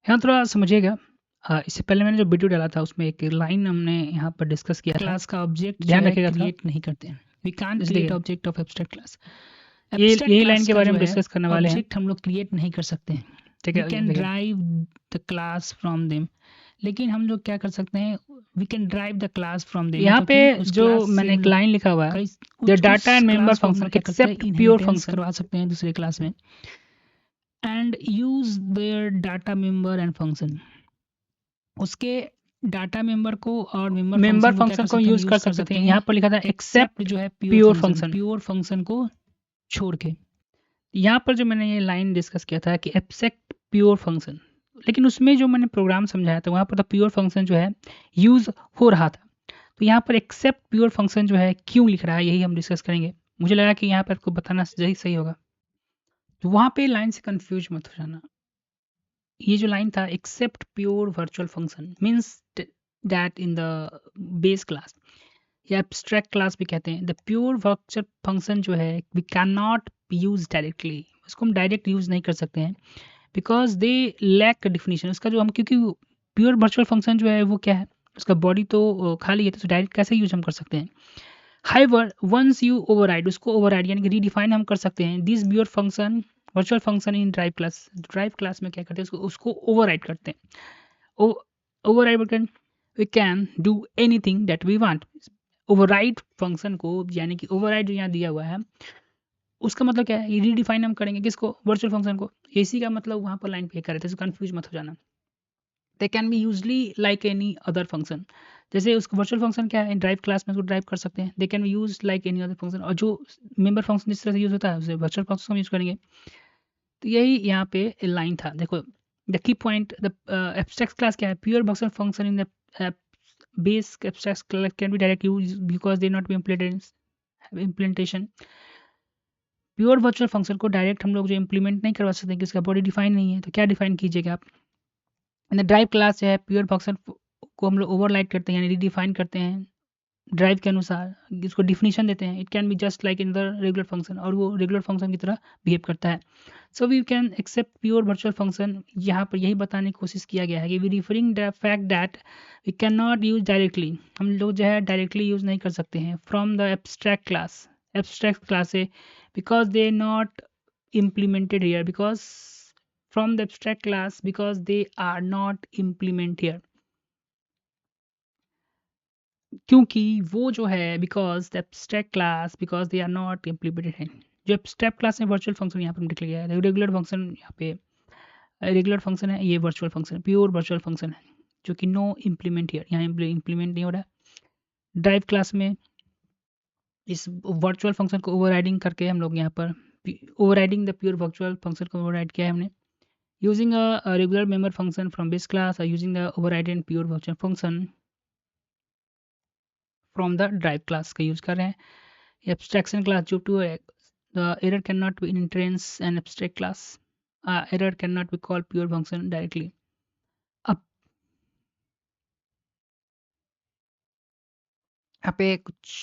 यहाँ थोड़ा समझिएगा। इससे पहले मैंने जो वीडियो डाला था उसमें एक लाइन हमने यहाँ पर डिस्कस किया था। क्लास का ऑब्जेक्ट ध्यान जो है रखिएगा थोड़ा। क्रिएट नहीं करते हैं। वी कांट जैसे क्रिएट देखिए, ऑब्जेक्ट ऑफ एब्स्ट्रैक्ट क्लास। ये एब्स्ट्रैक्ट यही लाइन क्लास के का बारे जो में है डिस्कस करने वाले हैं। ऑब्जेक्ट हम लोग क्रिएट नहीं कर सकते हैं। ठीक वी है, कैन देखिए derive the class from them, लेकिन हम लोग क्या कर सकते हैं, we can derive the class from them, यहाँ मतलब पे कि उस जो क्लास से मैंने हम एक लोग लाइन लिखा हुआ है, कई द डाटा उस एंड मेंबर क्लास को हम फंक्शन लोग क्या करते हैं, एक्सेप्ट प्योर इनहेरिटेंस फंक्शन। करवा सकते हैं दूसरे क्लास में and use their data member and function. उसके डाटा मेंबर को और मेंबर मेंबर फंक्शन को क्या फंक्शन कर को सकते हैं, हम यूज कर यूज कर सकते थे, सकते यहाँ हैं पर लिखा था एक्सेप्ट एक्सेप्ट जो है प्योर फंक्शन। प्योर फंक्शन को छोड़ के। यहाँ पर जो मैंने ये लाइन डिस्कस किया था कि एक्सेप्ट प्योर फंक्शन, लेकिन उसमें जो मैंने प्रोग्राम समझाया था वहाँ पर तो प्योर फंक्शन जो है यूज हो रहा था। तो यहाँ पर एक्सेप्ट प्योर फंक्शन जो है क्यों लिख रहा है, यही हम डिस्कस करेंगे। मुझे लगा कि यहाँ पर आपको बताना सही होगा। तो वहाँ पे लाइन से कंफ्यूज मत हो जाना। ये जो लाइन था except pure virtual function means that in the base class या एब्स्ट्रैक्ट क्लास भी कहते हैं, द प्योर वर्चुअल फंक्शन जो है we can not use directly, उसको हम डायरेक्ट यूज नहीं कर सकते हैं बिकॉज दे लैक डिफिनीशन। उसका जो हम, क्योंकि प्योर वर्चुअल फंक्शन जो है वो क्या है, उसका बॉडी तो खाली है, तो डायरेक्ट कैसे यूज हम कर सकते हैं। हाइवर वंस यू ओवरराइड, उसको ओवरराइड यानी कि रीडिफाइन हम कर सकते हैं this pure function virtual function in derived class. Derived class में क्या करते हैं, उसको ओवरराइड करते हैं। Override we can do anything that we want. Override function को यानी कि ओवरराइड जो यहाँ दिया हुआ है उसका मतलब क्या है, ये रीडिफाइन हम करेंगे किसको, वर्चुअल फंक्शन को। इसी का मतलब वहाँ पर लाइन पे कर रहे थे, कंफ्यूज मत हो जाना। They can be usually like any other function. जैसे उसको वर्चुअल फंक्शन क्या है, ड्राइव क्लास में उसको ड्राइव कर सकते हैं, they can be use like any other function. और जो मेंबर फंक्शन जिस तरह से यूज होता है उसे वर्चुअल फंक्शन हम यूज करेंगे। तो यही यहाँ पे लाइन था। देखो the key point, the abstract class क्या है, pure virtual function in the base abstract class can be direct use because they not be implementation. Pure virtual function को डायरेक्ट हम लोग जो इम्प्लीमेंट नहीं करवा सकते, कि उसका बॉडी डिफाइन नहीं है, तो क्या डिफाइन कीजिएगा आप। इन द ड्राइव क्लास जो है प्योर फंक्शन को हम लोग ओवरलाइड करते हैं यानी रिडिफाइन करते हैं ड्राइव के अनुसार, इसको डिफिनीशन देते हैं। It can be just like in the regular function, और वो रेगुलर फंक्शन की तरह बिहेव करता है। So we can except pure virtual function. यहाँ पर यही बताने की कोशिश किया गया है कि we referring the fact that we can not use directly, हम लोग जो है डायरेक्टली यूज नहीं कर सकते हैं फ्रॉम द एब्स्ट्रैक्ट क्लास से, because they not implemented here, because from the abstract class because they are not implement here, क्योंकि वो जो है because the abstract class because they are not implemented है। जो एब्स्ट्रैक्ट क्लास में virtual function यहाँ पर निकल गया है, रेगुलर फंक्शन यहाँ पे रेगुलर फंक्शन है, ये virtual function pure virtual function है जो कि नो इम्प्लीमेंट हियर, यहाँ इम्प्लीमेंट नहीं हो रहा है। ड्राइव क्लास में इस वर्चुअल फंक्शन को ओवरराइडिंग करके हम लोग यहाँ पर overriding the pure virtual function को ओवरराइड किया है हमने using a regular member function from base class, or using the overridden pure virtual function from the drive class का यूज कर रहे हैं। abstraction class जो to the error cannot be inherent an abstract class, error cannot be called pure function directly। अब यहाँ पे कुछ